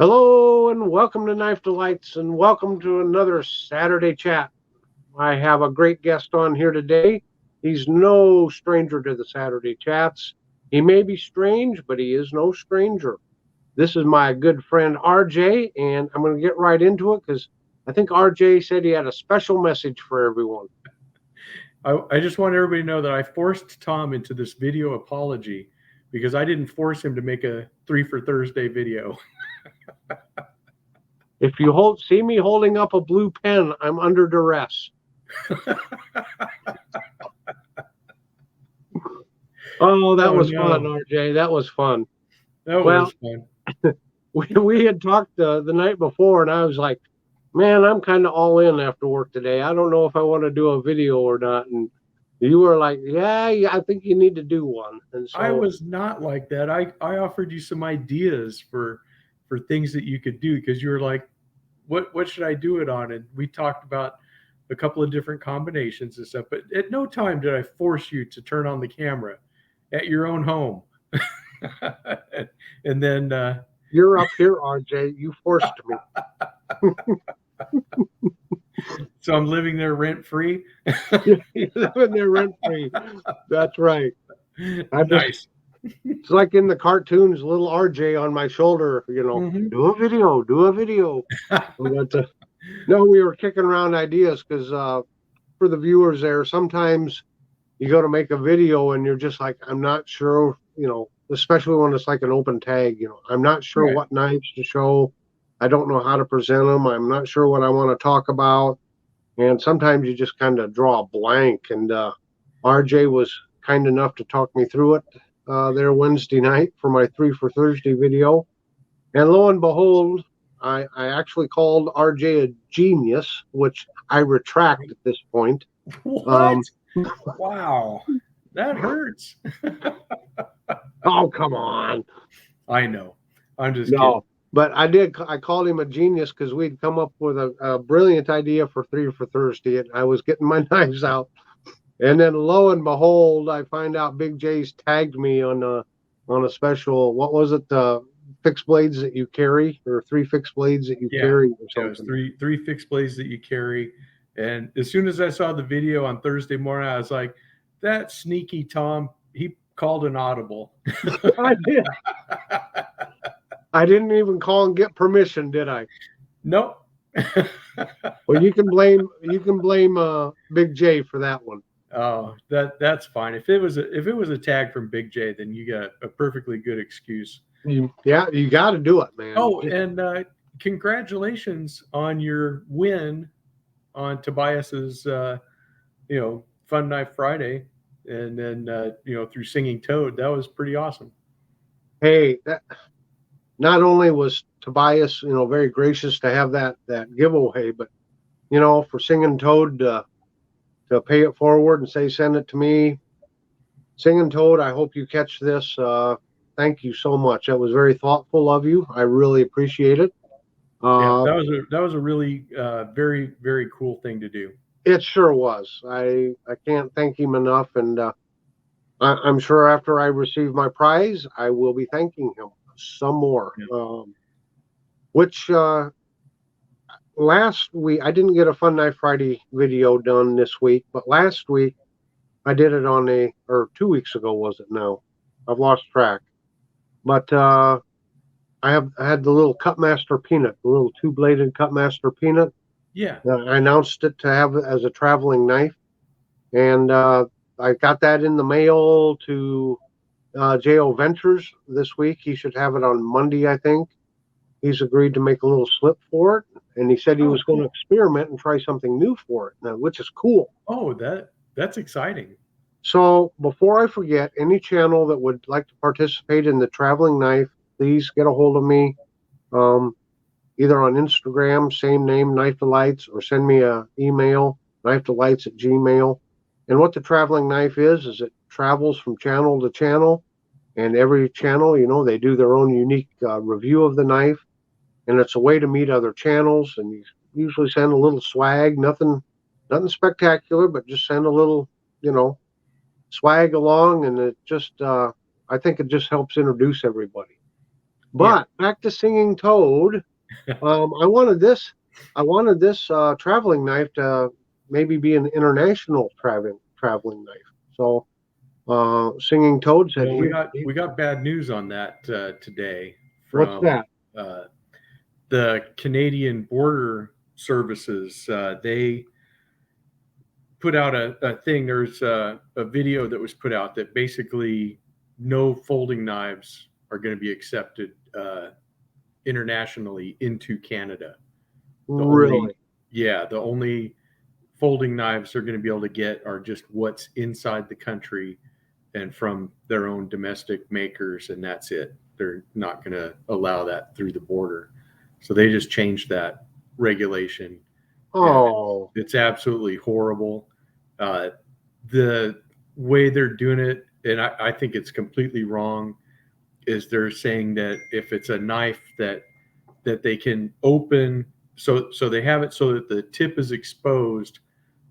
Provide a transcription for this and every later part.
Hello and welcome to Knife Delights and welcome to another Saturday chat. I have a great guest on here today. He's no stranger to the Saturday chats. He may be strange, but he is no stranger. This is my good friend RJ, and I'm going to get right into it because I think RJ said he had a special message for everyone. I just want everybody to know that I forced Tom into this video apology because I didn't force him to make a 3 for Thursday video. If you see me holding up a blue pen, I'm under duress. Oh, that was fun, RJ. That was fun. That was fun. We had talked the night before, and I was like, man, I'm kind of all in after work today. I don't know if I want to do a video or not. And you were like, yeah, I think you need to do one. And so I was not like that. I offered you some ideas for things that you could do because you were like, what should I do it on? And we talked about a couple of different combinations and stuff. But at no time did I force you to turn on the camera at your own home. And then you're up here, RJ. You forced me. So I'm living there rent free. You're living there rent free. That's right. Nice. It's like in the cartoons, little RJ on my shoulder, do a video. No, we were kicking around ideas because for the viewers there, sometimes you go to make a video and you're just like, I'm not sure, especially when it's like an open tag, I'm not sure what knives to show. I don't know how to present them. I'm not sure what I want to talk about. And sometimes you just kind of draw a blank. And RJ was kind enough to talk me through it there Wednesday night for my 3 for Thursday video. And lo and behold, I actually called RJ a genius, which I retract at this point. What? Wow. That hurts. Oh, come on. I know. I'm just kidding. But I called him a genius because we'd come up with a brilliant idea for 3 for Thursday, and I was getting my knives out. And then lo and behold, I find out Big J's tagged me on a special, what was it, fixed blades that you carry, or 3 fixed blades that you carry or something. Yeah, it was three fixed blades that you carry. And as soon as I saw the video on Thursday morning, I was like, that sneaky Tom, he called an audible. I did. I didn't even call and get permission, did I? Nope. Well, you can blame Big J for that one. Oh, that's fine. If it was a tag from Big J, then you got a perfectly good excuse. Yeah, you got to do it, man. Oh, and congratulations on your win on Tobias's, Fun Knife Friday, and then through Singing Toad. That was pretty awesome. Hey, not only was Tobias, very gracious to have that giveaway, but for Singing Toad to pay it forward and say send it to me. Singing Toad, I hope you catch this. Thank you so much. That was very thoughtful of you. I really appreciate it. That was a really very, very cool thing to do. It sure was. I can't thank him enough, and I'm sure after I receive my prize, I will be thanking him some more. Yeah. Which last week I didn't get a Fun Knife Friday video done this week, but last week I did it or 2 weeks ago was it now? I've lost track. But I had the little Cutmaster Peanut, the little 2-bladed Cutmaster Peanut. Yeah. I announced it to have it as a traveling knife, and I got that in the mail to J.O. Ventures this week. He should have it on Monday, I think. He's agreed to make a little slip for it, and he said he was going to experiment and try something new for it, now, which is cool. Oh, that's exciting. So before I forget, any channel that would like to participate in the traveling knife, please get a hold of me, either on Instagram, same name, Knife Delights, or send me an email, knifedelights@gmail. And what the traveling knife is it travels from channel to channel, and every channel, they do their own unique review of the knife, and it's a way to meet other channels. And you usually send a little swag, nothing spectacular, but just send a little, swag along, and it just I think it just helps introduce everybody. But back to Singing Toad. I wanted this traveling knife to maybe be an international traveling knife. So Singing Toad said, well, we got bad news on that today. What's that? The Canadian Border Services. They put out a thing. There's a video that was put out that basically no folding knives are going to be accepted internationally into Canada. Really? The only folding knives they're going to be able to get are just what's inside the country and from their own domestic makers, and that's it. They're not going to allow that through the border. So they just changed that regulation. Oh, it's absolutely horrible. The way they're doing it, and I think it's completely wrong, is they're saying that if it's a knife that they can open, so they have it so that the tip is exposed,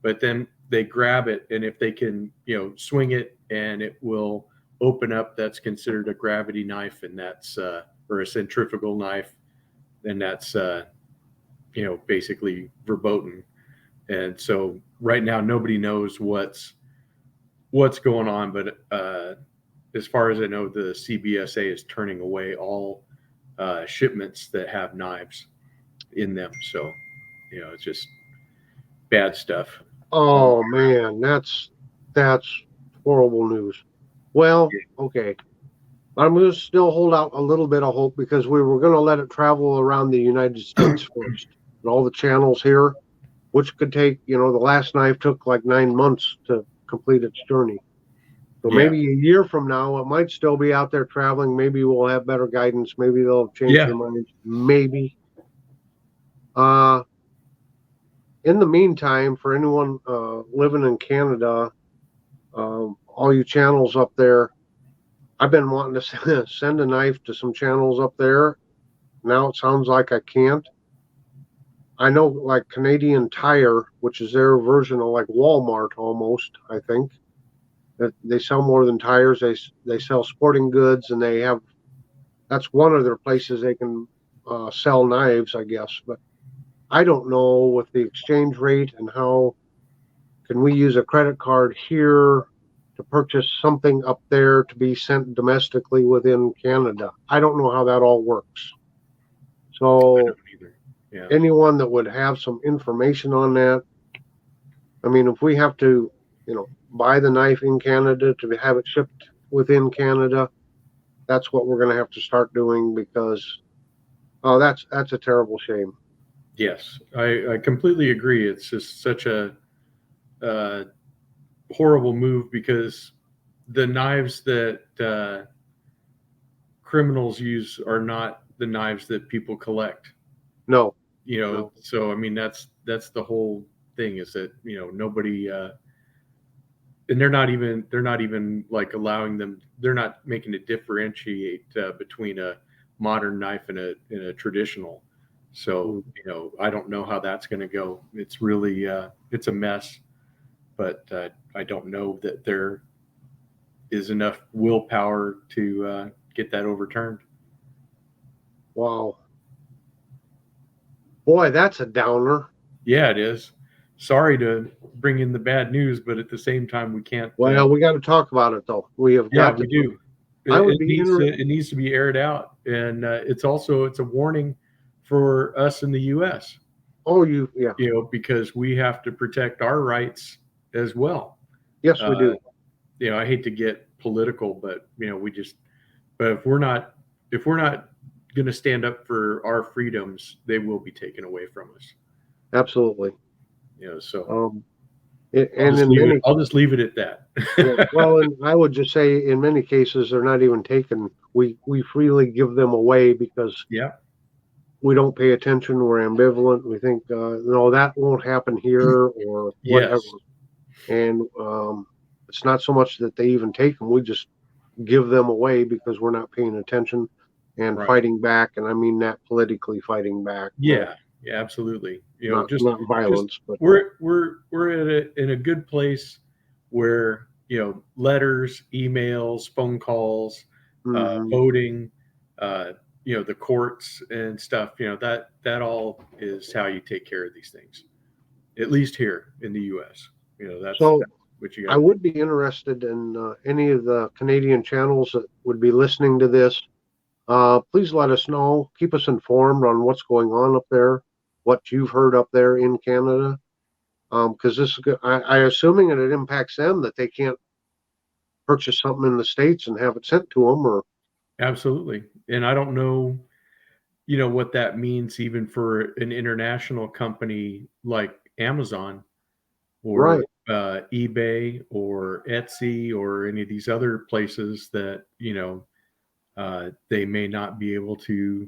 but then they grab it, and if they can, swing it and it will open up, that's considered a gravity knife, and that's or a centrifugal knife, and that's basically verboten. And so right now nobody knows what's going on, but as far as I know, the CBSA is turning away all shipments that have knives in them. So it's just bad stuff. Oh man, that's horrible news. Well, okay. I'm going to still hold out a little bit of hope because we were going to let it travel around the United States first, and all the channels here, which could take, the last knife took like 9 months to complete its journey. So maybe a year from now, it might still be out there traveling. Maybe we'll have better guidance. Maybe they'll change their minds. Maybe. In the meantime, for anyone living in Canada, all you channels up there, I've been wanting to send a knife to some channels up there. Now it sounds like I can't. I know like Canadian Tire, which is their version of like Walmart almost, I think. That they sell more than tires. They sell sporting goods, and that's one of their places they can sell knives, I guess. But I don't know with the exchange rate and how can we use a credit card here to purchase something up there to be sent domestically within Canada. I don't know how that all works. So anyone that would have some information on that, I mean, if we have to, buy the knife in Canada to have it shipped within Canada, that's what we're going to have to start doing because, that's a terrible shame. Yes, I completely agree. It's just such a horrible move because the knives that criminals use are not the knives that people collect. No. So I mean that's the whole thing is that nobody and they're not even like allowing them. They're not making it differentiate between a modern knife and a traditional. So I don't know how that's going to go. It's really it's a mess, but I don't know that there is enough willpower to get that overturned. Wow. Boy, that's a downer. Yeah, it is. Sorry to bring in the bad news, but at the same time, we can't. Well, we got to talk about it, though. We have got to. We do. It needs to be aired out, and it's a warning for us in the U.S. Oh, yeah. Because we have to protect our rights as well. Yes, we do. I hate to get political, but but if we're not going to stand up for our freedoms, they will be taken away from us. Absolutely. So I'll just leave it at that. Well, and I would just say in many cases they're not even taken. We freely give them away because we don't pay attention. We're ambivalent. We think no, that won't happen here or whatever. Yes. And it's not so much that they even take them. We just give them away because we're not paying attention and fighting back. And I mean that politically fighting back. Yeah. Yeah, absolutely. Not violence, but we're in a good place where letters, emails, phone calls, voting, the courts and stuff, that all is how you take care of these things, at least here in the US. That's So what you I got. would be interested in any of the Canadian channels that would be listening to this. Please let us know. Keep us informed on what's going on up there, what you've heard up there in Canada. Because this is good. I assuming that it impacts them that they can't purchase something in the States and have it sent to them, or Absolutely. And I don't know, what that means even for an international company like Amazon or right. eBay or Etsy or any of these other places that, they may not be able to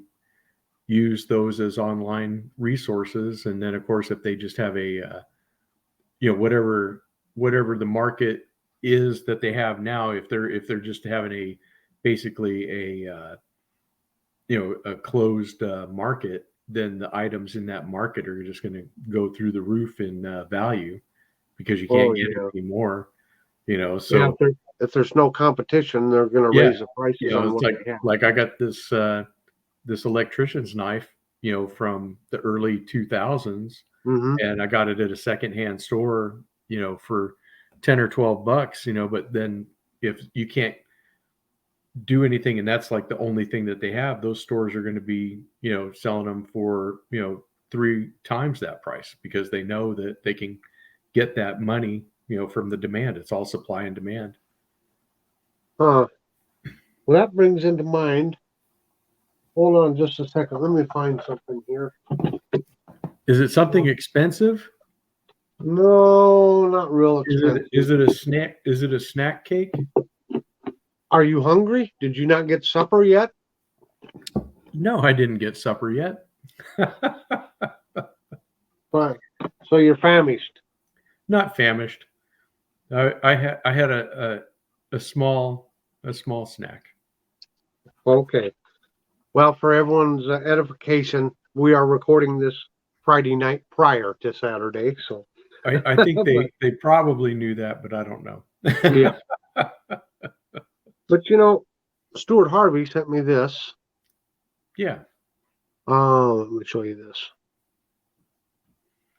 use those as online resources. And then, of course, if they just have a, whatever the market is that they have now, if they're just having basically a closed market, then the items in that market are just going to go through the roof in value because you Oh can't get it yeah. anymore. Yeah. So If there's no competition, they're going to yeah, raise the prices on it's what like they have. I got this electrician's knife, from the early 2000s, Mm-hmm. and I got it at a secondhand store, for 10 or 12 bucks, but then if you can't do anything and that's like the only thing that they have, those stores are going to be, selling them for, 3 times that price because they know that they can get that money, from the demand. It's all supply and demand. Well, that brings into mind. Hold on just a second. Let me find something here. Is it something expensive? No, not real expensive. Is it a snack? Is it a snack cake? Are you hungry? Did you not get supper yet? No, I didn't get supper yet. Fine. So you're famished. Not famished. I had a small snack. Okay. Well, for everyone's edification, we are recording this Friday night prior to Saturday. So, I think they probably knew that, but I don't know. yeah. But Stuart Harvey sent me this. Yeah. Let me show you this.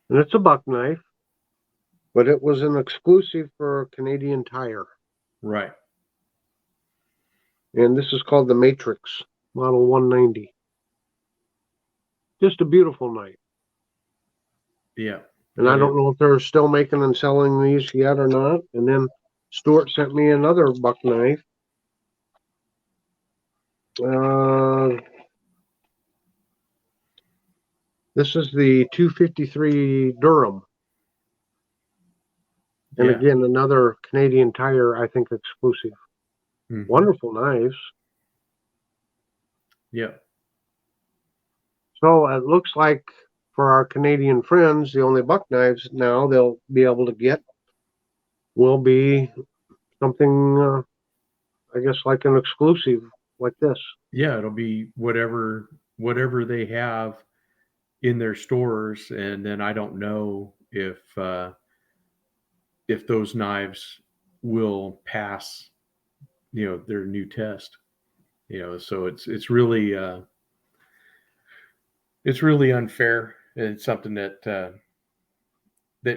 And it's a buck knife, but it was an exclusive for Canadian Tire. Right. And this is called the Matrix Model 190. Just a beautiful knife. Yeah. And I don't know if they're still making and selling these yet or not. And then Stuart sent me another buck knife. This is the 253 Durham. And Yeah. again, another Canadian Tire, I think, exclusive. Mm-hmm. Wonderful knives. Yeah. So it looks like for our Canadian friends, the only buck knives now they'll be able to get will be something, I guess, like an exclusive like this. Yeah, it'll be whatever they have in their stores, and then I don't know if those knives will pass, their new test. So it's really unfair, and it's something that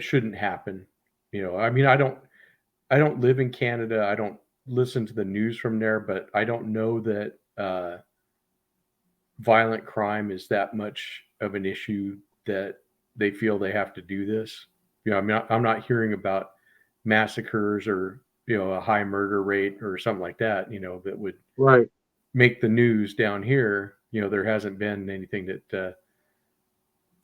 shouldn't happen. I mean, I don't live in Canada. I don't listen to the news from there, but I don't know that violent crime is that much of an issue that they feel they have to do this. I'm not hearing about massacres or a high murder rate or something like that. That would Right. make the news down here. There hasn't been anything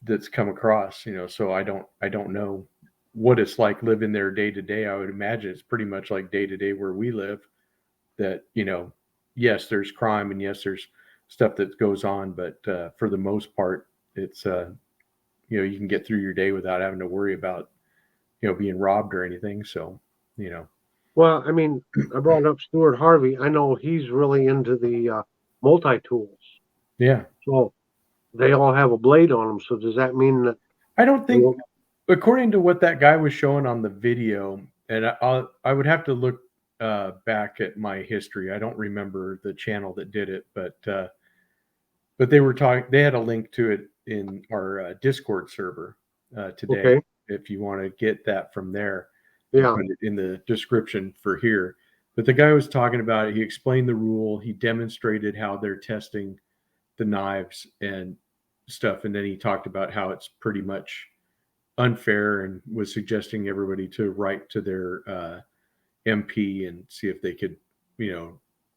that's come across. So I don't know what it's like living there day to day. I would imagine it's pretty much like day to day where we live. That yes, there's crime and yes, there's stuff that goes on, but for the most part, it's you can get through your day without having to worry about being robbed or anything. So Well, I mean, I brought up Stuart Harvey. I know he's really into the multi-tools. yeah. So they all have a blade on them. So does that mean that I don't think, according to what that guy was showing on the video, and I would have to look back at my history. I don't remember the channel that did it, but but they were talking. They had a link to it in our Discord server today. Okay. If you want to get that from there, Yeah. put it in the description for here. But the guy was talking about it. He explained the rule. He demonstrated how they're testing the knives and stuff, and then he talked about how it's pretty much unfair, and was suggesting everybody to write to their MP and see if they could,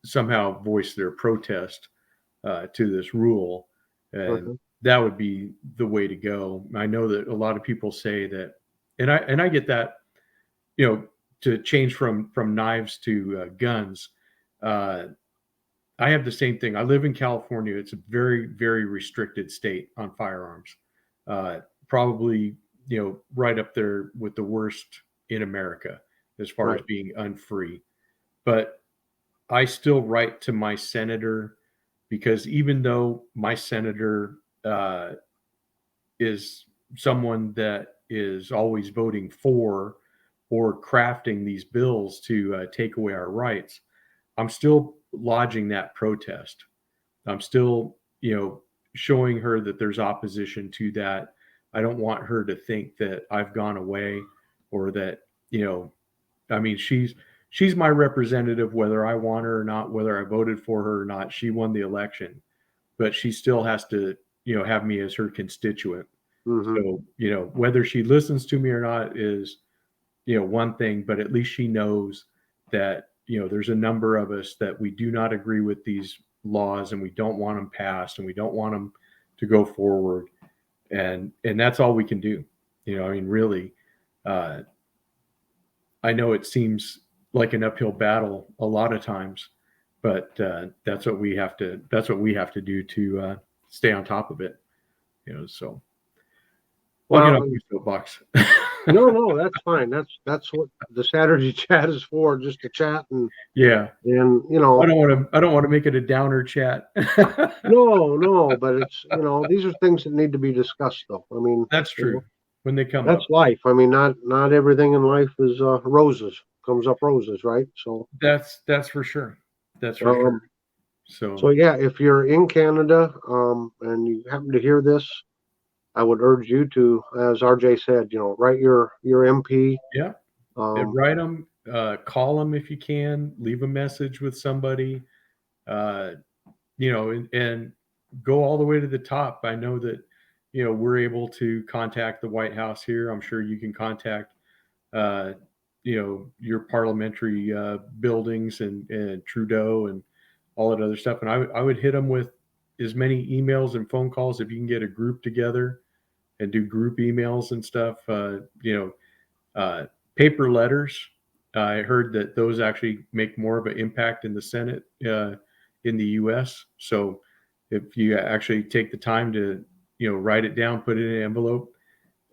somehow voice their protest to this rule, and that would be the way to go. I know that a lot of people say that, and I get that, to change from knives to guns. I have the same thing. I live in California. It's a very, very restricted state on firearms. Probably, right up there with the worst in America as far as being unfree. But I still write to my senator, because even though my senator is someone that is always voting for or crafting these bills to take away our rights, I'm still lodging that protest. I'm still, showing her that there's opposition to that. I don't want her to think that I've gone away, or that, she's my representative, whether I want her or not, whether I voted for her or not. She won the election, but she still has to, have me as her constituent. So, whether she listens to me or not is, one thing, but at least she knows that, there's a number of us that we do not agree with these laws, and we don't want them passed, and we don't want them to go forward. And that's all we can do. Really, I know it seems like an uphill battle a lot of times, but that's what we have to do to stay on top of it. So. Well, get off your soapbox. No, that's fine. That's what the Saturday chat is for, just to chat and yeah. And I don't want to make it a downer chat. No, but it's these are things that need to be discussed, though. I mean, that's true. When they come that's up. life. I mean, not everything in life is roses. Comes up roses, right? So that's for sure. That's for sure. So yeah, if you're in Canada and you happen to hear this, I would urge you to, as RJ said, write your MP. Yeah. Write them, call them if you can, leave a message with somebody, and go all the way to the top. I know that, we're able to contact the White House here. I'm sure you can contact, your parliamentary buildings and Trudeau and all that other stuff. And I would hit them with as many emails and phone calls if you can get a group together and do group emails and stuff. Paper letters. I heard that those actually make more of an impact in the Senate in the U.S. So if you actually take the time to, write it down, put it in an envelope,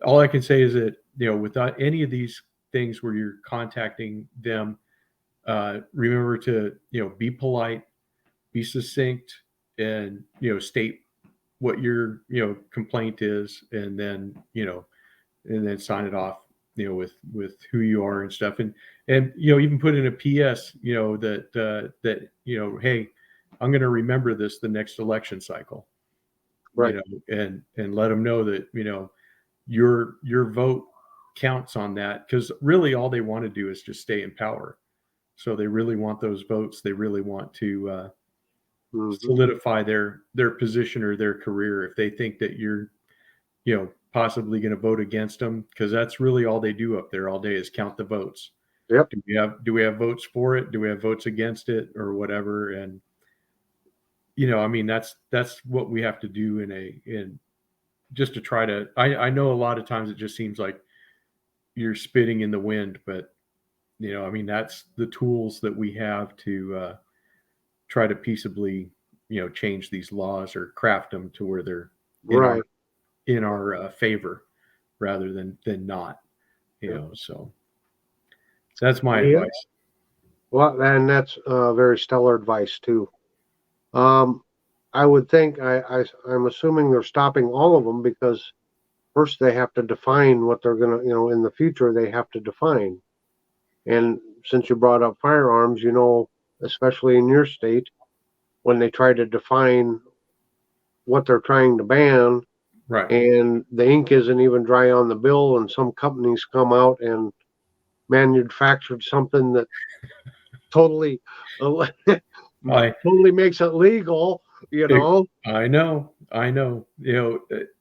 all I can say is that, without any of these things where you're contacting them, remember to, be polite, be succinct, and, state what your, complaint is, and then, and then sign it off, with who you are and stuff. And, even put in a PS, that, hey, I'm going to remember this the next election cycle, right. And let them know that, your vote counts on that, because really all they want to do is just stay in power. So they really want those votes. They really want to solidify their position or their career. If they think that you're, possibly going to vote against them, because that's really all they do up there all day is count the votes. Yep. Do we have votes for it? Do we have votes against it, or whatever? And that's what we have to do in just to try to. I know a lot of times it just seems like you're spitting in the wind, but that's the tools that we have to try to peaceably change these laws or craft them to where they're in our favor rather than not, so that's my advice. Well, and that's very stellar advice too. I would think I'm assuming they're stopping all of them, because first they have to define what they're going to, in the future they have to define. And since you brought up firearms, especially in your state, when they try to define what they're trying to ban, Right. and the ink isn't even dry on the bill, and some companies come out and manufactured something that totally I totally makes it legal, you know. I know. So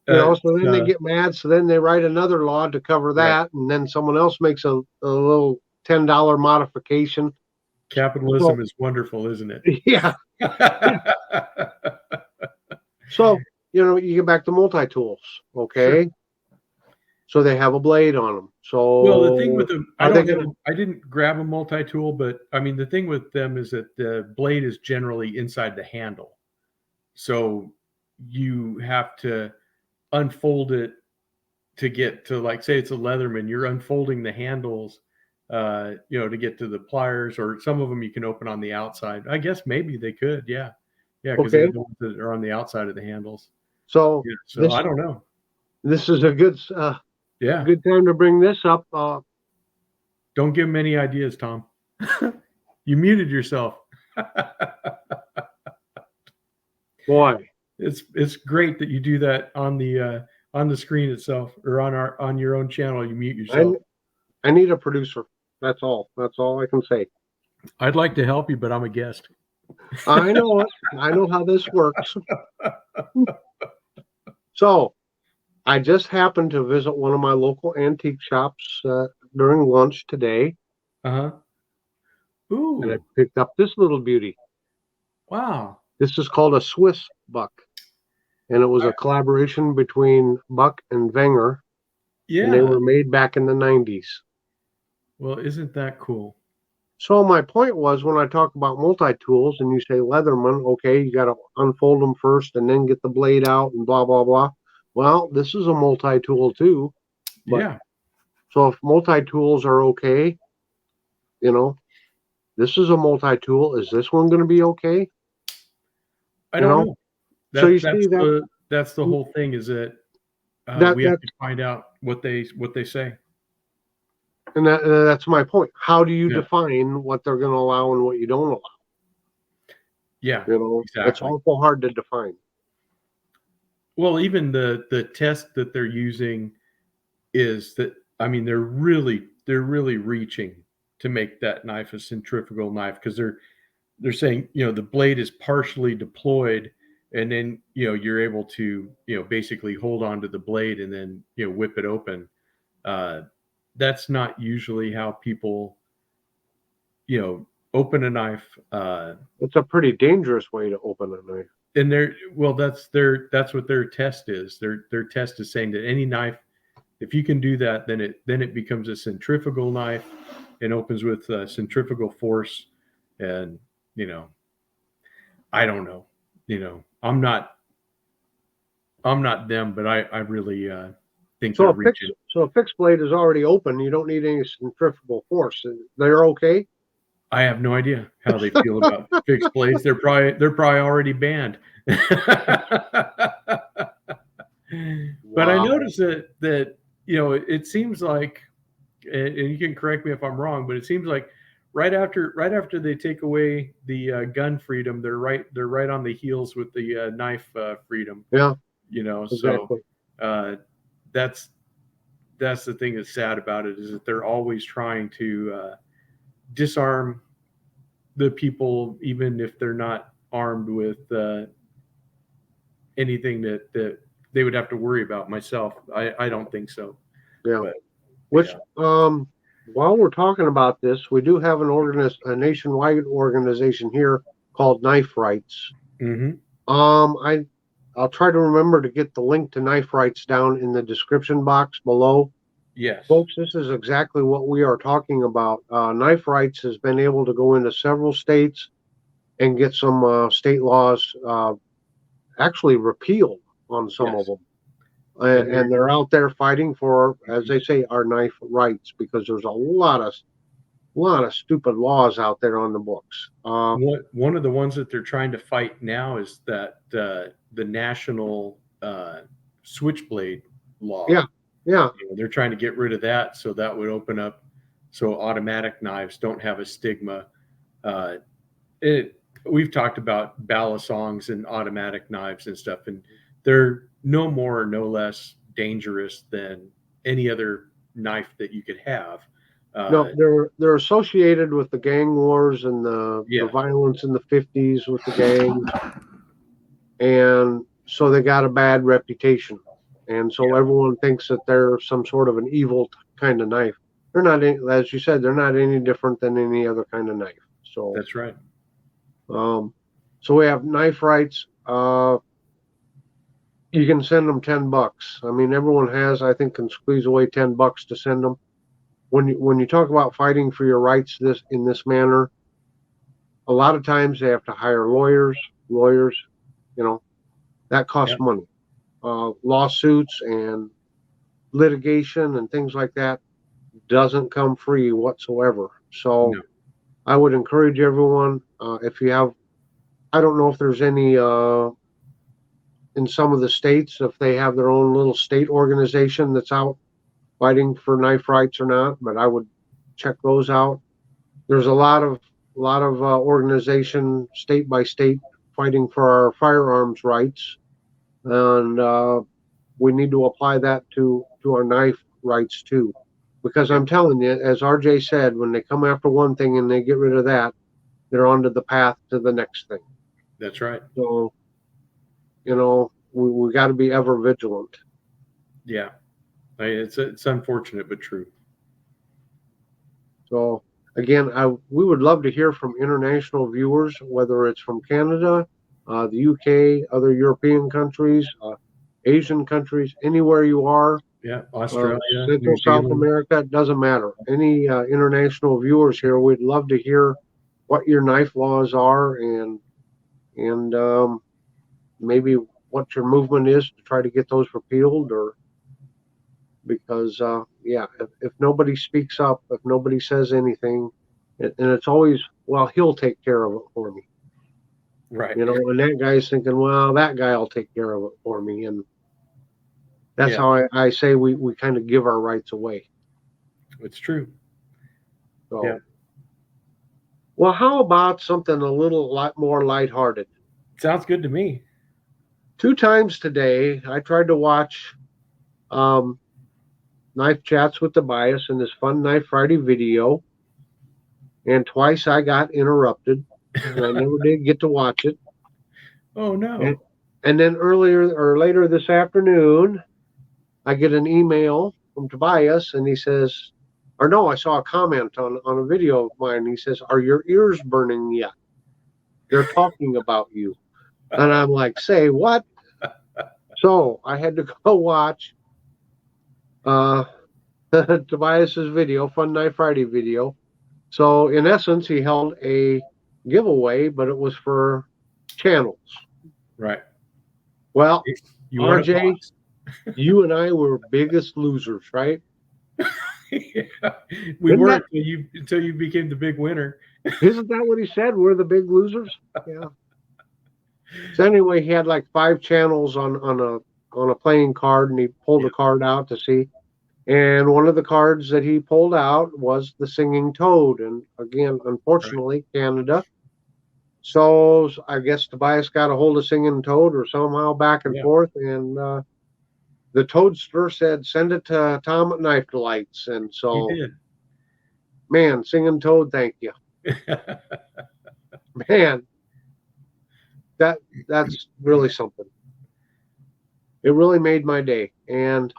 then they get mad, so then they write another law to cover Right. that, and then someone else makes a little $10 modification. Capitalism is wonderful, isn't it? Yeah. So, you get back to multi-tools, okay? Sure. So they have a blade on them. So Well, the thing with them, I are they don't gonna know. I didn't grab a multi-tool, but I mean, the thing with them is that the blade is generally inside the handle. So you have to unfold it to get to, like, say it's a Leatherman, you're unfolding the handles, to get to the pliers, or some of them you can open on the outside. I guess maybe they could, yeah, because they okay? have the ones that are on the outside of the handles. So Yeah, so this I don't know. this is a good Yeah, good time to bring this up. don't give them any ideas, Tom. You muted yourself. Boy, It's great that you do that on the screen itself, or on your own channel. You mute I yourself. I need a producer. That's all. That's all I can say. I'd like to help you, but I'm a guest. I know it. I know how this works. So I just happened to visit one of my local antique shops during lunch today, Uh-huh. and I Ooh, picked up this little beauty. wow. This is called a Swiss buck, and it was a collaboration between Buck and Wenger, and they Yeah. were made back in the 90s. Well, isn't that cool? So my point was, when I talk about multi-tools and you say Leatherman, okay, you got to unfold them first and then get the blade out and blah, blah, blah. Well, this is a multi-tool too. But Yeah. so if multi-tools are okay, this is a multi-tool. Is this one going to be okay? I You don't know? know. So you see That's the whole thing, is that that we have to find out what they say. and that's my point. How do you Yeah. define what they're going to allow and what you don't allow? Yeah. It's Exactly. awful hard to define. Well, even the test that they're using is that, I mean, they're really reaching to make that knife a centrifugal knife, because they're saying, the blade is partially deployed, and then you're able to basically hold on to the blade and then whip it open. That's not usually how people open a knife. It's a pretty dangerous way to open a knife. And that's what their test is. Their test is saying that any knife, if you can do that, then it becomes a centrifugal knife and opens with centrifugal force. And I don't know. I'm not them, but I really think they're reaching. So a fixed blade is already open. You don't need any centrifugal force. They're okay. I have no idea how they feel about fixed blades. They're probably already banned. But I noticed that it seems like, and you can correct me if I'm wrong, but it seems like right after they take away the gun freedom, they're right on the heels with the knife freedom. Yeah. Exactly. So that's the thing that's sad about it, is that they're always trying to disarm the people, even if they're not armed with anything that they would have to worry about. Myself, I don't think so. Yeah. But, Which, while we're talking about this, we do have a nationwide organization here called Knife Rights. Mm-hmm. I'll try to remember to get the link to Knife Rights down in the description box below. Yes. Folks, this is exactly what we are talking about. Knife Rights has been able to go into several states and get some state laws actually repealed on some of them. And they're out there fighting for, as they say, our knife rights, because there's a lot of stupid laws out there on the books. One of the ones that they're trying to fight now is that the national switchblade law. Yeah. They're trying to get rid of that, so that would open up so automatic knives don't have a stigma. we've talked about balisongs and automatic knives and stuff, and they're no more or no less dangerous than any other knife that you could have. No, they're associated with the gang wars and the violence in the 50s with the gangs, and so they got a bad reputation, and so everyone thinks that they're some sort of an evil kind of knife. They're not, as you said, they're not any different than any other kind of knife. So that's right. So we have knife rights. You can send them $10. I mean, everyone has, I think, can squeeze away $10 to send them. When you talk about fighting for your rights in this manner, a lot of times they have to hire lawyers, that costs money. Lawsuits and litigation and things like that doesn't come free whatsoever. So I would encourage everyone, if you have, I don't know if there's any in some of the states, if they have their own little state organization that's out fighting for knife rights or not, but I would check those out. There's a lot of organization state by state fighting for our firearms rights, and we need to apply that to our knife rights too, because I'm telling you, as RJ said, when they come after one thing and they get rid of that, they're onto the path to the next thing. That's right. So, we got to be ever vigilant. Yeah, it's unfortunate but true. So again, we would love to hear from international viewers, whether it's from Canada, the UK, other European countries, Asian countries, anywhere you are. Yeah, Australia, Central, South America, it doesn't matter. Any international viewers here, we'd love to hear what your knife laws are and maybe what your movement is to try to get those repealed, or because if nobody speaks up, if nobody says anything, and it's always, well, he'll take care of it for me, right? And that guy's thinking, well, that guy will take care of it for me, and that's how I say we kind of give our rights away. It's true. So, well, how about something a lot more lighthearted? Sounds good to me. 2 times today, I tried to watch Knife Chats with Tobias in this Fun Knife Friday video, and twice I got interrupted, and I never did get to watch it. Oh no! And then later this afternoon, I get an email from Tobias, and he says, or no, I saw a comment on a video of mine. He says, "Are your ears burning yet? They're talking about you." And I'm like, "Say what?" So I had to go watch Tobias's video, Fun Knife Friday video. So in essence, he held a giveaway, but it was for channels. Right. Well, RJ, you and I were biggest losers, right? We were until you became the big winner. Isn't that what he said? We're the big losers. Yeah. So anyway, he had like 5 channels on a playing card, and he pulled a card out to see. And one of the cards that he pulled out was the Singing Toad. And again, unfortunately, Canada. So I guess Tobias got a hold of Singing Toad, or somehow back and forth. And the Toadster said, "Send it to Tom at Knife Delights." And so, he did. Man, Singing Toad, thank you. Man, that's really something. It really made my day. And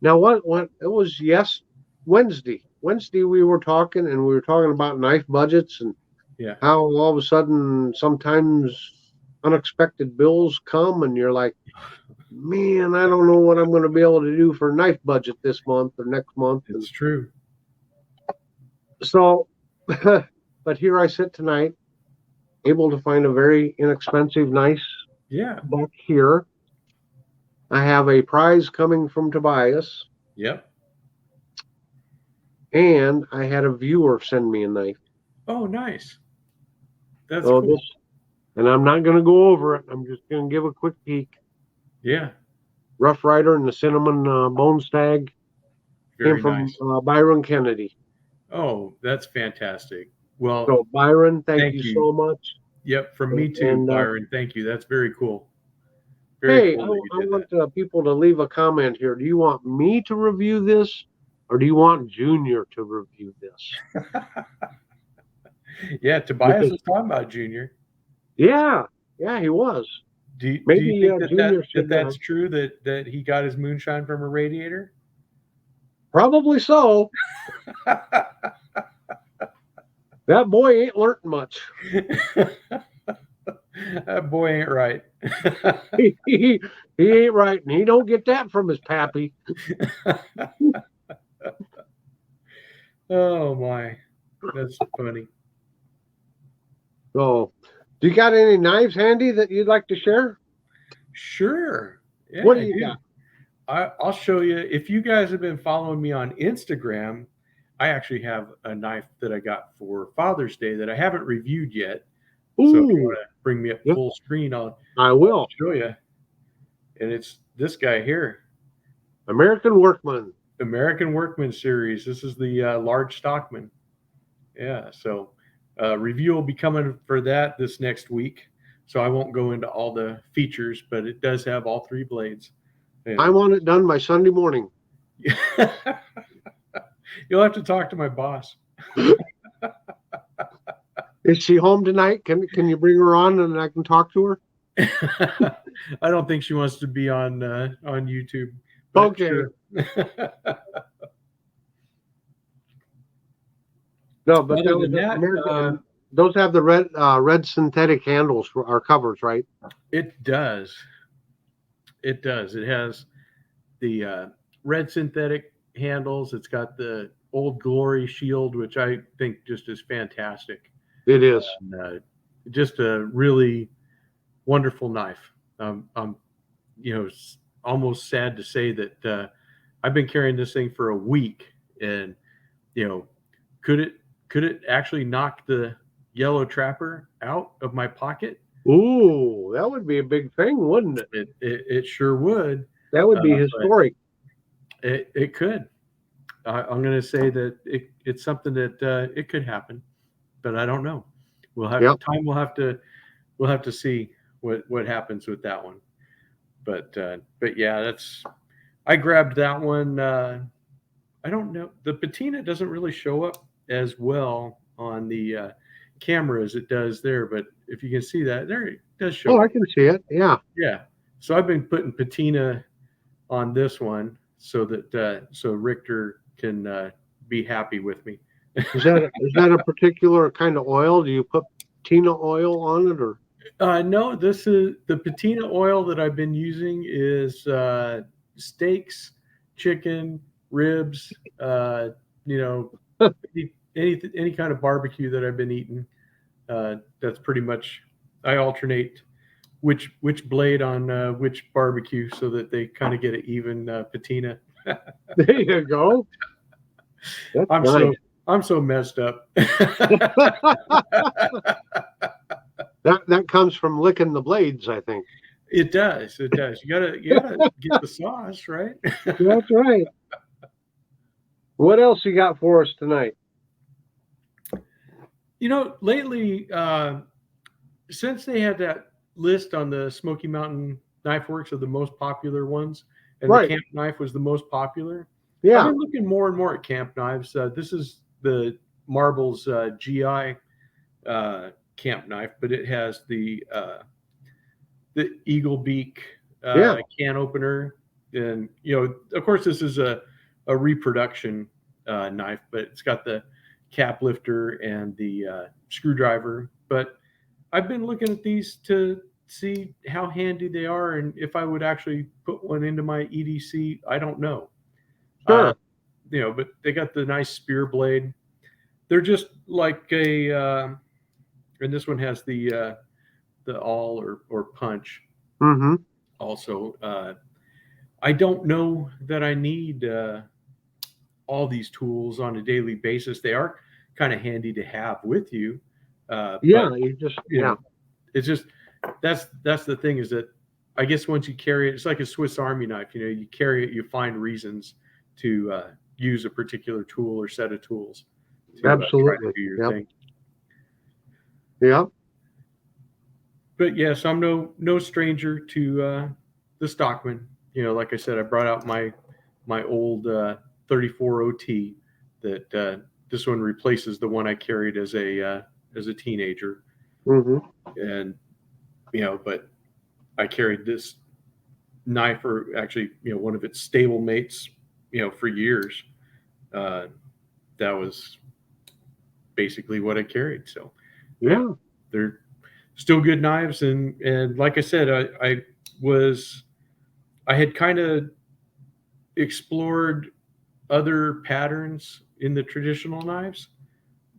now what it was Wednesday we were talking, and we were talking about knife budgets and how all of a sudden sometimes unexpected bills come, and you're like, man, I don't know what I'm going to be able to do for knife budget this month or next month. It's true. So but here I sit tonight, able to find a very inexpensive, nice buck here. I have a prize coming from Tobias. Yep. And I had a viewer send me a knife. Oh, nice. That's cool. And I'm not going to go over it. I'm just going to give a quick peek. Yeah. Rough Rider and the Cinnamon Bone Stag. Very came from nice. Byron Kennedy. Oh, that's fantastic. Well, So Byron, thank you so much. Yep, from me too, And, Byron. Thank you. That's very cool. Very hey, cool I that you did want people to leave a comment here. Do you want me to review this, or do you want Junior to review this? that. Yeah, Tobias was talking about Junior. Yeah, he was. Do you Maybe think that, Junior should. that's true that he got his moonshine from a radiator? Probably so. That boy ain't learned much. That boy ain't right. he ain't right, and he don't get that from his pappy. Oh my, that's funny. So, do you got any knives handy that you'd like to share? Sure. Yeah, What do you got? I'll show you. If you guys have been following me on Instagram, I actually have a knife that I got for Father's Day that I haven't reviewed yet. Ooh. So if you want to bring me up full screen, I will show you. And it's this guy here. American Workman. American Workman series. This is the large Stockman. Yeah, so review will be coming for that this next week. So I won't go into all the features, but it does have all three blades. And I want it done by Sunday morning. You'll have to talk to my boss. Is she home tonight? Can you bring her on and I can talk to her? I don't think she wants to be on YouTube. Okay. Sure. No, but those have the red synthetic handles for our covers, right? It does. It does. It has the red synthetic handles. It's got the Old Glory shield, which I think just is fantastic. It is. And, just a really wonderful knife. I'm almost sad to say that I've been carrying this thing for a week, and could it actually knock the yellow trapper out of my pocket? Ooh, that would be a big thing, wouldn't it? It sure would. That would be historic. It could. I'm going to say that it's something that it could happen, but I don't know. We'll have time. We'll have to see what happens with that one. But yeah, I grabbed that one. I don't know. The patina doesn't really show up as well on the camera as it does there, but if you can see that, there it does show. Oh, I can see it. Yeah. Yeah. So I've been putting patina on this one so that so Richter can be happy with me. Is that a particular kind of oil? Do you put patina oil on it, or? No, this is the patina oil that I've been using is steaks, chicken, ribs, any kind of barbecue that I've been eating. That's pretty much, I alternate which blade on which barbecue so that they kind of get an even patina. There you go. I'm so messed up. That comes from licking the blades, I think. It does. You gotta get the sauce, right? That's right. What else you got for us tonight? Lately, since they had that list on the Smoky Mountain Knife Works of the most popular ones, and the camp knife was the most popular. Yeah, I've been looking more and more at camp knives. This is the Marbles GI camp knife, but it has the eagle beak can opener, and of course this is a reproduction knife, but it's got the cap lifter and the screwdriver. But I've been looking at these to see how handy they are, and if I would actually put one into my EDC. I don't know. Sure. But they got the nice spear blade. They're just like and this one has the awl or punch. Mm-hmm. Also, I don't know that I need all these tools on a daily basis. They are kind of handy to have with you. But, it's just that's the thing, is that I guess once you carry it, it's like a Swiss Army knife. You carry it, you find reasons to use a particular tool or set of tools. Absolutely. Do your thing. Yeah. But yes, I'm no stranger to the Stockman. Like I said, I brought out my old 34 OT that this one replaces the one I carried as a teenager. Mm-hmm. And but I carried this knife, or actually one of its stable mates, for years. That was basically what I carried. So Yeah. they're still good knives, and like I said, I had kind of explored other patterns in the traditional knives,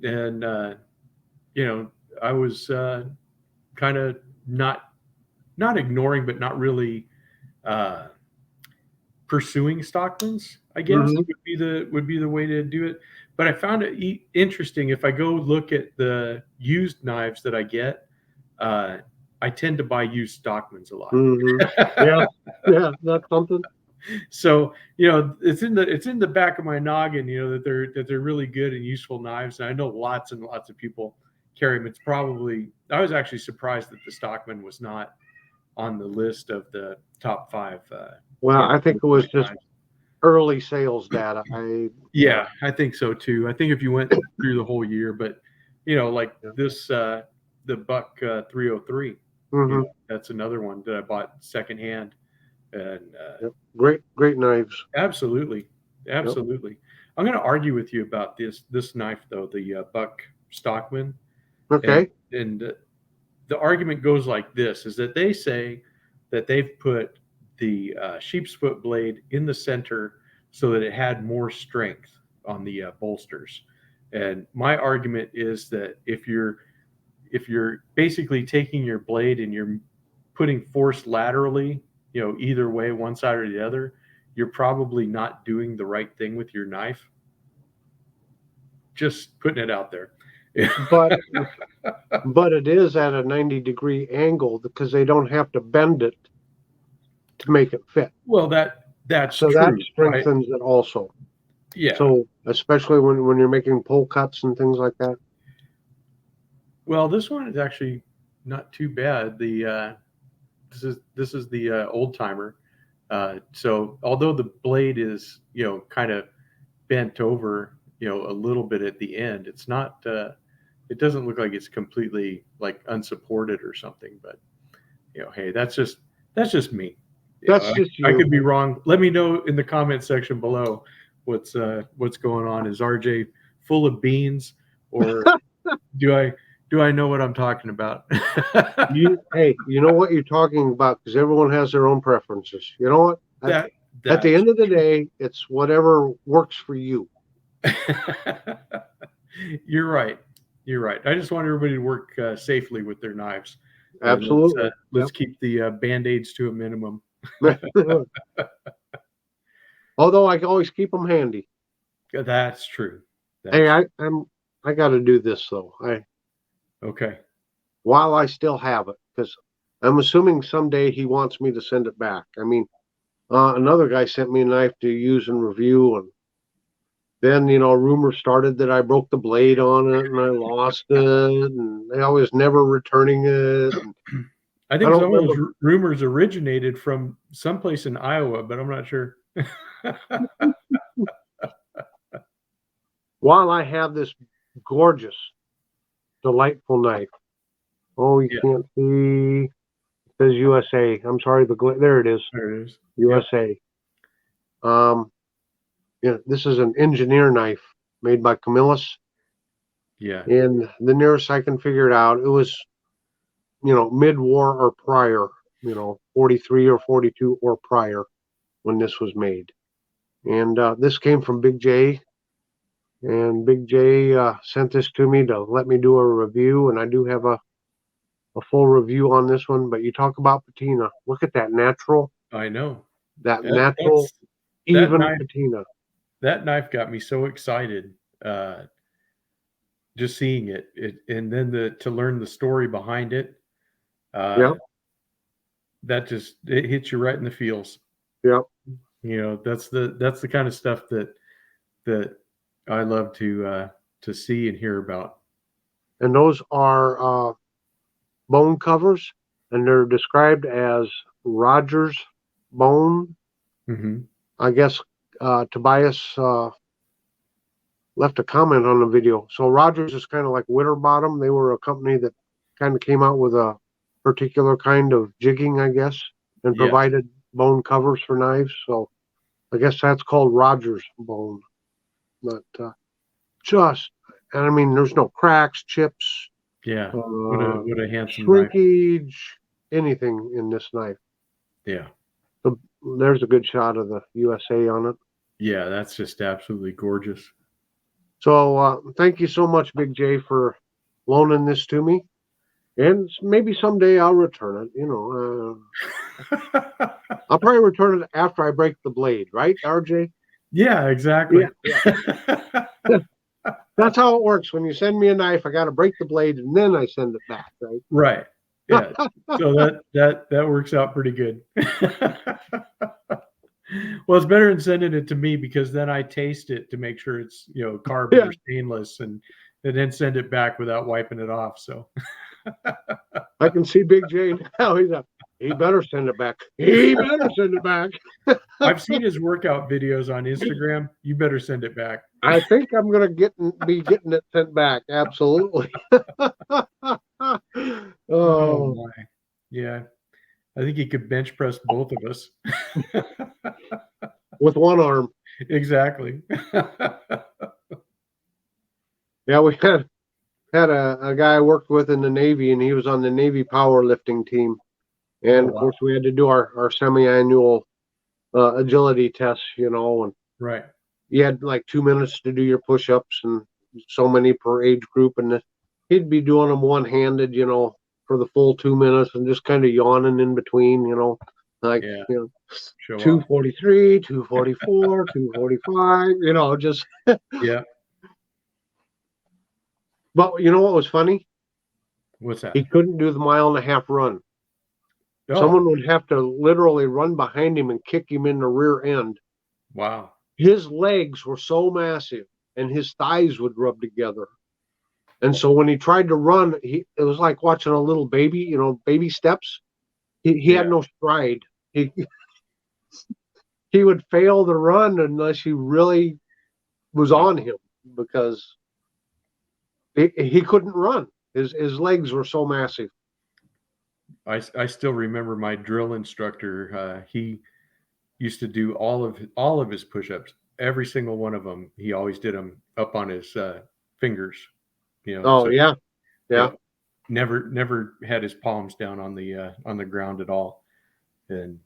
and I was kind of not ignoring, but not really uh, pursuing Stockmans, I guess, Mm-hmm. would be the way to do it. But I found it interesting. If I go look at the used knives that I get, uh, I tend to buy used Stockmans a lot. Mm-hmm. Yeah. Yeah. That's something. So it's in the back of my noggin, that they're really good and useful knives. And I know lots and lots of people carry them. I was actually surprised that the Stockman was not on the list of the top 5. Well, I think it was just knives. early sales data. Yeah, I think so too. I think if you went through the whole year, but like this, the Buck 303, Mm-hmm. that's another one that I bought secondhand, and Yep. Great knives. absolutely. Yep. I'm going to argue with you about this knife though, the Buck Stockman, Okay. and the argument goes like this: is that they say that they've put the sheep's foot blade in the center so that it had more strength on the bolsters. And my argument is that if you're basically taking your blade and you're putting force laterally, either way, one side or the other, you're probably not doing the right thing with your knife. Just putting it out there. But it is at a 90-degree angle because they don't have to bend it to make it fit. Well, that's so true. that strengthens it also. Yeah. So especially when you're making pull cuts and things like that. Well, this one is actually not too bad. This is the old timer. So although the blade is kind of bent over a little bit at the end, it's not. It doesn't look like it's completely like unsupported or something. But hey, that's just me. That's just you. I could be wrong. Let me know in the comment section below what's going on. Is RJ full of beans, or do I know what I'm talking about? Hey, you know what you're talking about because everyone has their own preferences. You know what? At the end of the day, it's whatever works for you. You're right. I just want everybody to work safely with their knives. Absolutely. Let's keep the Band-Aids to a minimum. Although I always keep them handy. That's true. I got to do this though. Okay. While I still have it, because I'm assuming someday he wants me to send it back. I mean, another guy sent me a knife to use and review, and then rumors started that I broke the blade on it and I lost it, and I was never returning it. I think some of those rumors originated from someplace in Iowa, but I'm not sure. While I have this gorgeous, delightful knife, you can't see. It says USA. I'm sorry, there it is. There it is. USA. This is an engineer knife made by Camillus. Yeah. And the nearest I can figure it out, it was, mid-war or prior, 43 or 42 or prior when this was made. And this came from Big J. And Big J sent this to me to let me do a review. And I do have a full review on this one. But you talk about patina. Look at that natural. I know. That natural, even patina. That knife got me so excited just seeing it, and then to learn the story behind it. That just, it hits you right in the feels. Yeah. That's the kind of stuff that I love to see and hear about. and those are bone covers, and they're described as Rogers bone. Mm-hmm. I guess Tobias left a comment on the video. So Rogers is kind of like Winterbottom. They were a company that kind of came out with a particular kind of jigging, I guess, and Yeah. provided bone covers for knives. So I guess that's called Rogers bone. But and I mean, there's no cracks, chips, Yeah. What a handsome knife. shrinkage, anything in this knife. Yeah. So there's a good shot of the USA on it. Yeah, that's just absolutely gorgeous. So thank you so much, Big J, for loaning this to me. And maybe someday I'll return it. I'll probably return it after I break the blade, right, RJ? Yeah, exactly. Yeah. That's how it works. When you send me a knife, I got to break the blade and then I send it back, right? Right. Yeah. So that works out pretty good. Well, it's better than sending it to me, because then I taste it to make sure it's, carbon or stainless, and then send it back without wiping it off. So I can see Big J now. He better send it back. He better send it back. I've seen his workout videos on Instagram. You better send it back. I think I'm gonna be getting it sent back. Absolutely. Oh my. Yeah. I think he could bench press both of us. With one arm. Exactly. Yeah, we had a guy I worked with in the Navy, and he was on the Navy powerlifting team. And of course, we had to do our semi-annual agility tests, and right. You had like 2 minutes to do your push-ups, and so many per age group, and he'd be doing them one-handed, for the full 2 minutes, and just kind of yawning in between, like 243, 244, 245, just yeah. But you know what was funny? What's that? He couldn't do the 1.5 mile run. Oh. Someone would have to literally run behind him and kick him in the rear end. Wow. His legs were so massive, and his thighs would rub together. And so when he tried to run, it was like watching a little baby, baby steps. He had no stride. He would fail the run unless he really was on him, because he couldn't run. His legs were so massive. I still remember my drill instructor. He used to do all of his push-ups, every single one of them. He always did them up on his fingers. Oh, so, yeah. Never had his palms down on the ground at all. And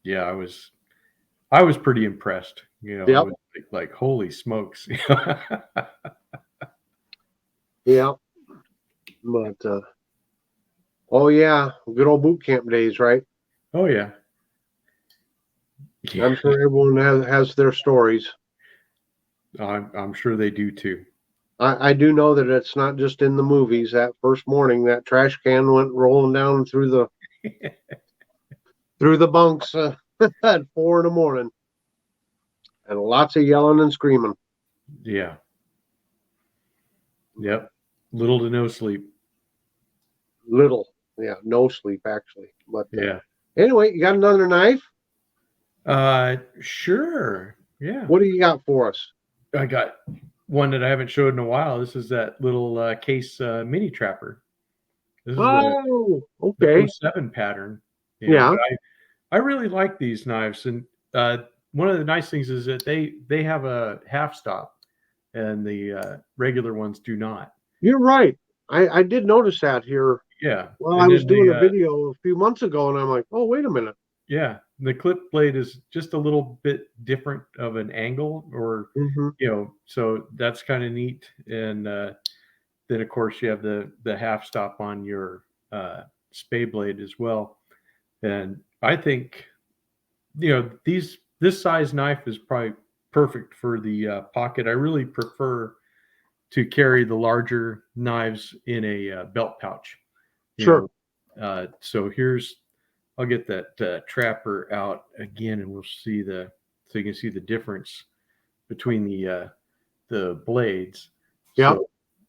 yeah, I was pretty impressed. I was like, holy smokes. Yeah. But oh yeah, good old boot camp days, right? Oh yeah. I'm sure everyone has their stories. I'm sure they do too. I do know that it's not just in the movies. That first morning, that trash can went rolling down through the through the bunks at 4 a.m, and lots of yelling and screaming. Yeah. Yep. Little to no sleep. Little, yeah, no sleep actually. But yeah. Anyway, you got another knife? Sure. Yeah. What do you got for us? I got one that I haven't showed in a while. This is that little case mini trapper. This is okay. The 07 pattern. Yeah. I really like these knives, and one of the nice things is that they have a half stop, and the regular ones do not. You're right. I did notice that here. Yeah. Well, I was doing a video a few months ago, and I'm like, oh, wait a minute. Yeah, the clip blade is just a little bit different of an angle, or so that's kind of neat. And then of course you have the half stop on your spay blade as well. And I think this size knife is probably perfect for the pocket. I really prefer to carry the larger knives in a belt pouch. Sure. So I'll get that trapper out again, and we'll see so you can see the difference between the blades. Yeah.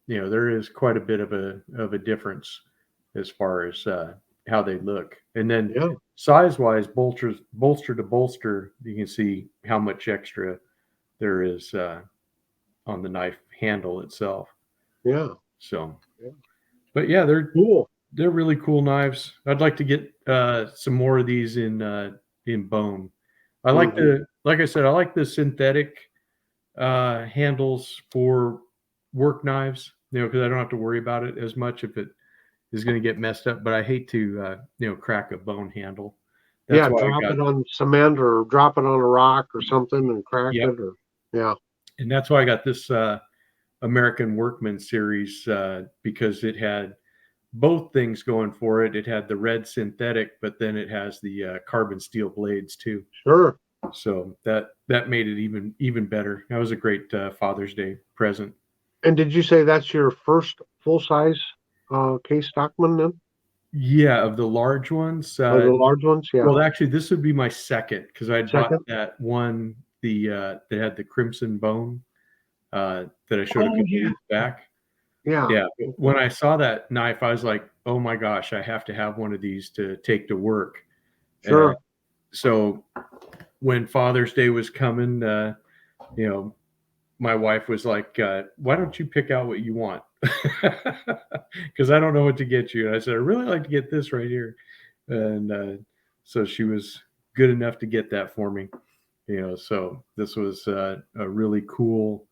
there is quite a bit of a difference as far as how they look. And then Yeah. size wise, bolster to bolster, you can see how much extra there is on the knife handle itself. Yeah. So, Yeah. but yeah, Cool. they're really cool knives. I'd like to get some more of these in bone. I like like I said, I like the synthetic handles for work knives, because I don't have to worry about it as much if it is going to get messed up. But I hate to, crack a bone handle. That's Yeah, why I drop got, it on cement or drop it on a rock or something and crack yep, it or yeah. and that's why I got this American Workman series because it had both things going for it. It had the red synthetic, but then it has the carbon steel blades too. Sure. So that made it even better. That was a great Father's Day present. And did you say that's your first full size Case Stockman then? Yeah, of the large ones. Or the large ones? Yeah. Well, actually, this would be my second because I bought Second? that one, that had the crimson bone that I showed a Oh couple yeah. weeks back. Yeah. Yeah, when I saw that knife, I was like, "Oh my gosh, I have to have one of these to take to work." Uh, Sure. so when Father's Day was coming, you know, my wife was like, "Why don't you pick out what you want?" Because I don't know what to get you. And I said, "I really like to get this right here," and so she was good enough to get that for me. So this was a really cool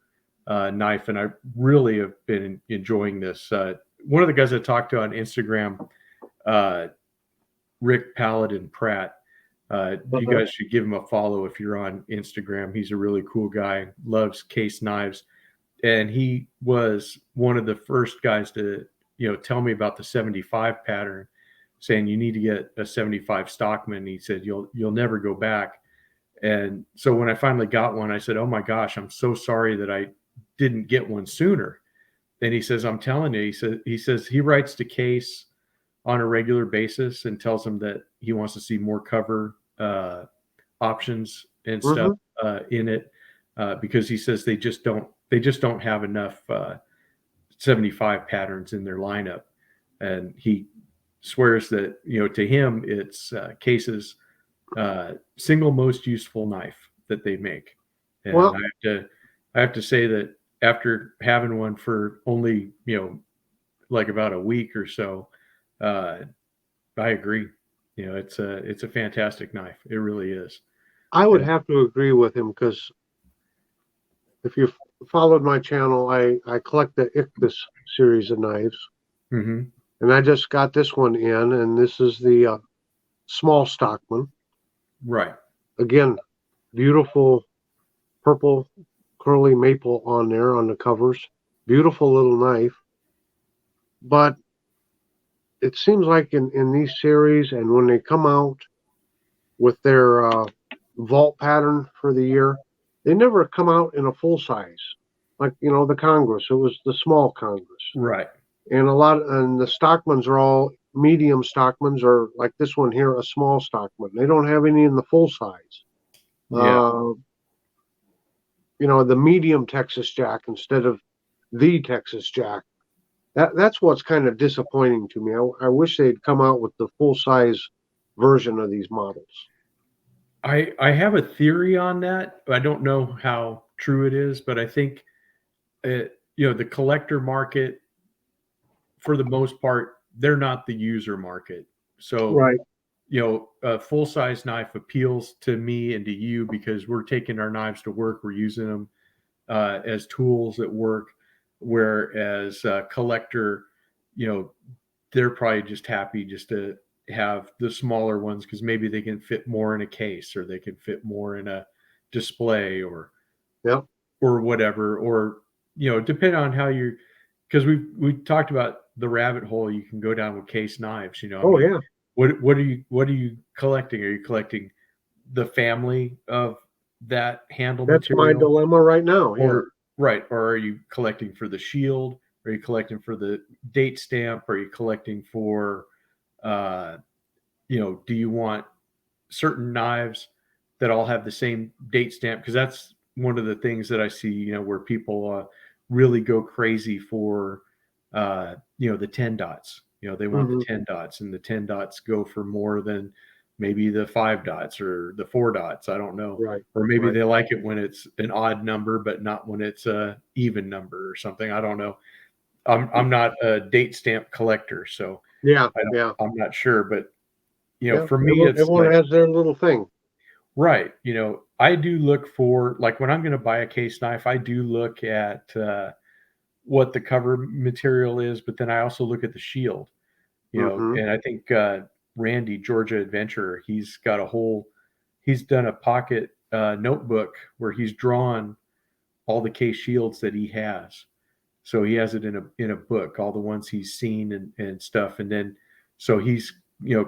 knife, and I really have been enjoying this. One of the guys I talked to on Instagram, uh, Rick Paladin Pratt. You guys should give him a follow if you're on Instagram. He's a really cool guy, loves Case knives. And he was one of the first guys to, tell me about the 75 pattern, saying you need to get a 75 Stockman. He said, you'll never go back. And so when I finally got one, I said, "Oh my gosh, I'm so sorry that I didn't get one sooner." And he says, "I'm telling you," he says he writes to Case on a regular basis and tells him that he wants to see more cover options and stuff in it because he says they just don't have enough 75 patterns in their lineup, and he swears that to him it's Case's single most useful knife that they make. And Well, I have to say that after having one for only like about a week or so, uh, I agree. It's a fantastic knife. It really is. I would And, have to agree with him because if you followed my channel, I collect the Ichthus series of knives, mhm. and I just got this one in, and this is the small Stockman. Right. Again, beautiful purple curly maple on there on the covers. Beautiful little knife. But it seems like in these series and when they come out with their vault pattern for the year, they never come out in a full size. Like, the Congress, it was the small Congress. Right. And the Stockmans are all medium Stockmans, or like this one here, a small Stockman. They don't have any in the full size. Yeah. The medium Texas Jack instead of the Texas Jack. That's what's kind of disappointing to me. I wish they'd come out with the full size version of these models. I have a theory on that. I don't know how true it is, but I think the collector market, for the most part, they're not the user market. So Right. a full size knife appeals to me and to you because we're taking our knives to work. We're using them as tools at work. Whereas collector, they're probably just happy just to have the smaller ones because maybe they can fit more in a case or they can fit more in a display or Yep. or whatever, or depending on how you're, because we talked about the rabbit hole you can go down with Case knives. I Oh mean, yeah. what are you collecting? Are you collecting the family of that handle That's my material, dilemma right now. Yeah. or right, or are you collecting for the shield? Are you collecting for the date stamp? Are you collecting for uh, do you want certain knives that all have the same date stamp? Because that's one of the things that I see, where people really go crazy for, the 10 dots. They want the 10 dots, and the 10 dots go for more than maybe the 5 dots or the 4 dots. I don't know. Right. Or maybe Right. they like it when it's an odd number, but not when it's a even number or something. I don't know. I'm not a date stamp collector, so Yeah. Yeah. I'm not sure. But Yeah. for me, it's Everyone like, has their little thing. right. I do look for, like, when I'm going to buy a case knife, I do look at what the cover material is, but then I also look at the shield. Mm-hmm. And I think Randy, Georgia Adventurer, he's done a pocket notebook where he's drawn all the case shields that he has. So he has it in a book, all the ones he's seen and stuff. And then, so he's,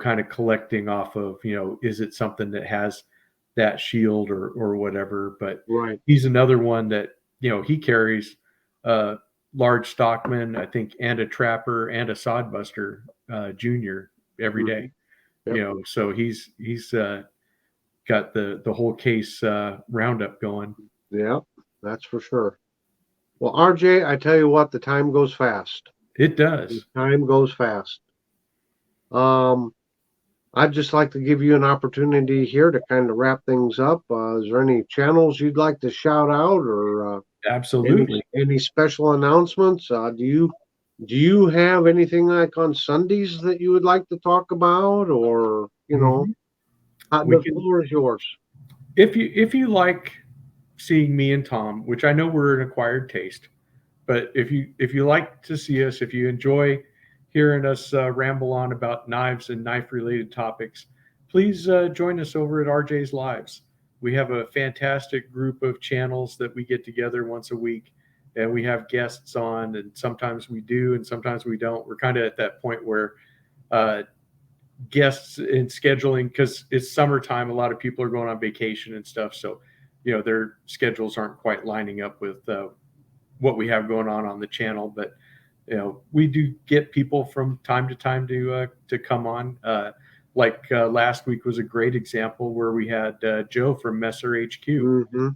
kind of collecting off of, is it something that has that shield or whatever. But Right. he's another one that, he carries a large stockman, I think, and a trapper and a sodbuster junior every day. Yep. So he's got the whole case roundup going. Yeah, that's for sure. Well, RJ, I tell you what, the time goes fast. It does. Time goes fast. I'd just like to give you an opportunity here to kind of wrap things up. Is there any channels you'd like to shout out, or Absolutely. any special announcements? Do you have anything like on Sundays that you would like to talk about, or the floor is yours. If you like seeing me and Tom, which I know we're an acquired taste, but if you like to see us, if you enjoy hearing us ramble on about knives and knife related topics, please join us over at RJ's Lives. We have a fantastic group of channels that we get together once a week, and we have guests on, and sometimes we do and sometimes we don't. We're kind of at that point where guests in scheduling, because it's summertime, a lot of people are going on vacation and stuff, so their schedules aren't quite lining up with what we have going on the channel. But we do get people from time to time to come on. Last week was a great example where we had Joe from Messer HQ,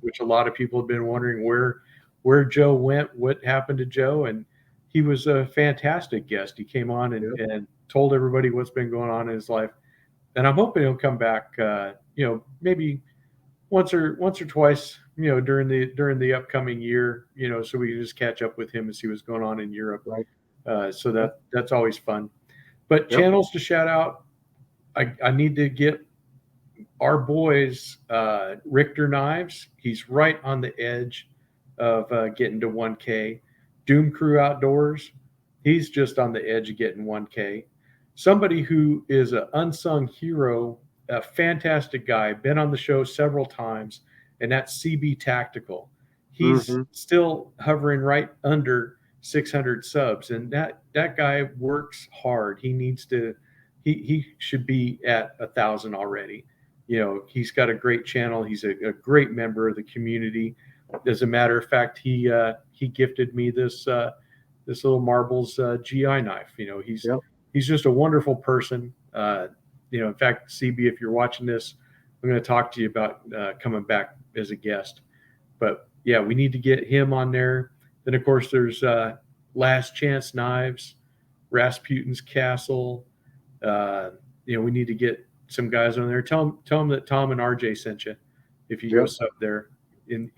which a lot of people have been wondering where Joe went, what happened to Joe, and he was a fantastic guest. He came on and told everybody what's been going on in his life, and I'm hoping he'll come back. Maybe once or twice, during the upcoming year, so we can just catch up with him and see what's going on in Europe. Right. So that's always fun. But channels to shout out, I need to get our boys, Richter Knives. He's right on the edge of getting to 1K. Doom Crew Outdoors, he's just on the edge of getting 1K. Somebody who is an unsung hero, a fantastic guy, been on the show several times, and that's CB Tactical. He's still hovering right under 600 subs, and that guy works hard. He should be at 1,000 already. He's got a great channel. He's a great member of the community. As a matter of fact, he gifted me this little Marbles GI knife. He's just a wonderful person. In fact, CB, if you're watching this, I'm going to talk to you about coming back as a guest. But yeah, we need to get him on there. Then of course there's Last Chance Knives, Rasputin's Castle. We need to get some guys on there. Tell them that Tom and RJ sent you. If you go sub there in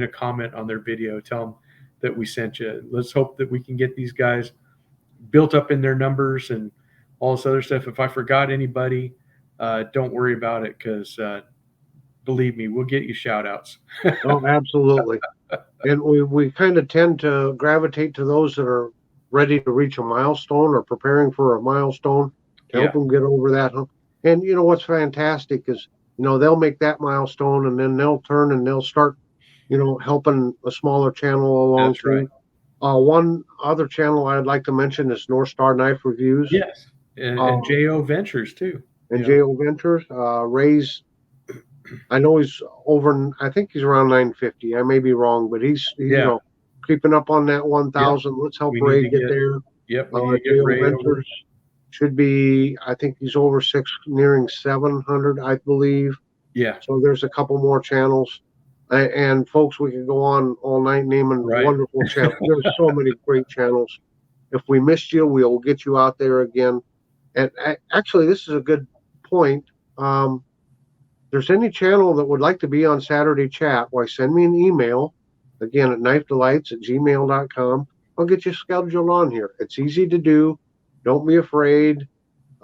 a comment on their video, tell them that we sent you. Let's hope that we can get these guys built up in their numbers and all this other stuff. If I forgot anybody, don't worry about it, because believe me, we'll get you shout outs. Oh, absolutely. And we kind of tend to gravitate to those that are ready to reach a milestone or preparing for a milestone to help them get over that hump. And what's fantastic is, they'll make that milestone, and then they'll turn and they'll start, helping a smaller channel along. That's right. One other channel I'd like to mention is North Star Knife Reviews. Yes. And JO Ventures too. And JO Ventures. Ray's, I know he's over, I think he's around 950. I may be wrong, but he's creeping up on that 1,000. Yep. Let's help Ray get there. Yep. JO Ventures should be, I think he's over nearing 700, I believe. Yeah. So there's a couple more channels. And folks, we could go on all night naming wonderful channels. There's so many great channels. If we missed you, we'll get you out there again. And actually, this is a good point. If there's any channel that would like to be on Saturday Chat, why send me an email, again, at knifedelights@gmail.com. I'll get you scheduled on here. It's easy to do. Don't be afraid.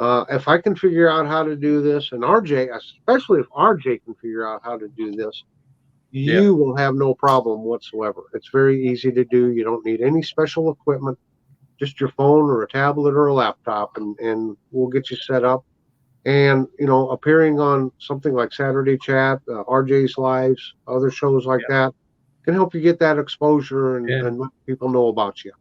If I can figure out how to do this, and RJ, especially if RJ can figure out how to do this, you will have no problem whatsoever. It's very easy to do. You don't need any special equipment, just your phone or a tablet or a laptop, and we'll get you set up. And, appearing on something like Saturday Chat, RJ's Lives, other shows like that can help you get that exposure and let people know about you.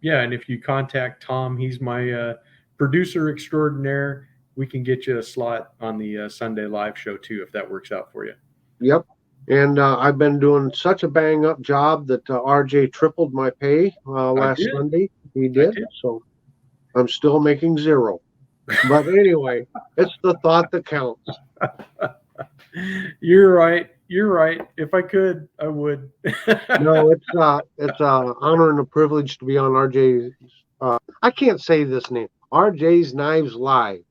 Yeah, and if you contact Tom, he's my producer extraordinaire. We can get you a slot on the Sunday live show too, if that works out for you. Yep. And I've been doing such a bang up job that RJ tripled my pay last Sunday. He did. So I'm still making zero. But anyway, it's the thought that counts. You're right. If I could, I would. No, it's an honor and a privilege to be on RJ's. I can't say this name. RJ's Knives Live.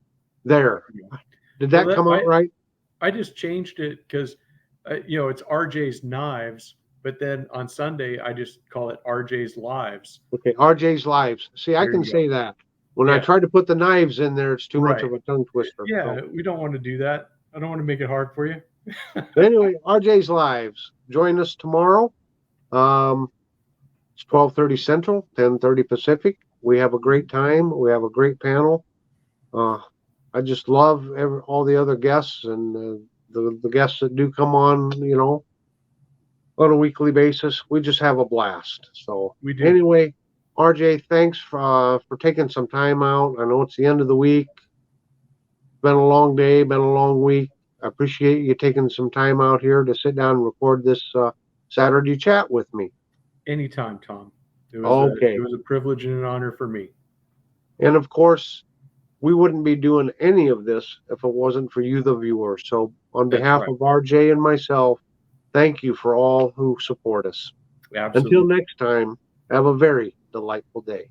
There. Did that come out right? I just changed it because, it's RJ's Knives, but then on Sunday I just call it RJ's Lives. Okay, RJ's Lives. See, I can say that. When I try to put the knives in there, it's too much of a tongue twister. Yeah, so. We don't want to do that. I don't want to make it hard for you. Anyway, RJ's Lives. Join us tomorrow. It's 12:30 Central, 10:30 Pacific. We have a great time. We have a great panel. I just love all the other guests and the guests that do come on, on a weekly basis. We just have a blast. So we do. Anyway, RJ, thanks for taking some time out. I know it's the end of the week. Been a long day, been a long week. I appreciate you taking some time out here to sit down and record this Saturday Chat with me. Anytime, Tom. It was a privilege and an honor for me. And of course, we wouldn't be doing any of this if it wasn't for you, the viewers. So on behalf of RJ and myself, thank you for all who support us. Absolutely. Until next time, have a very delightful day.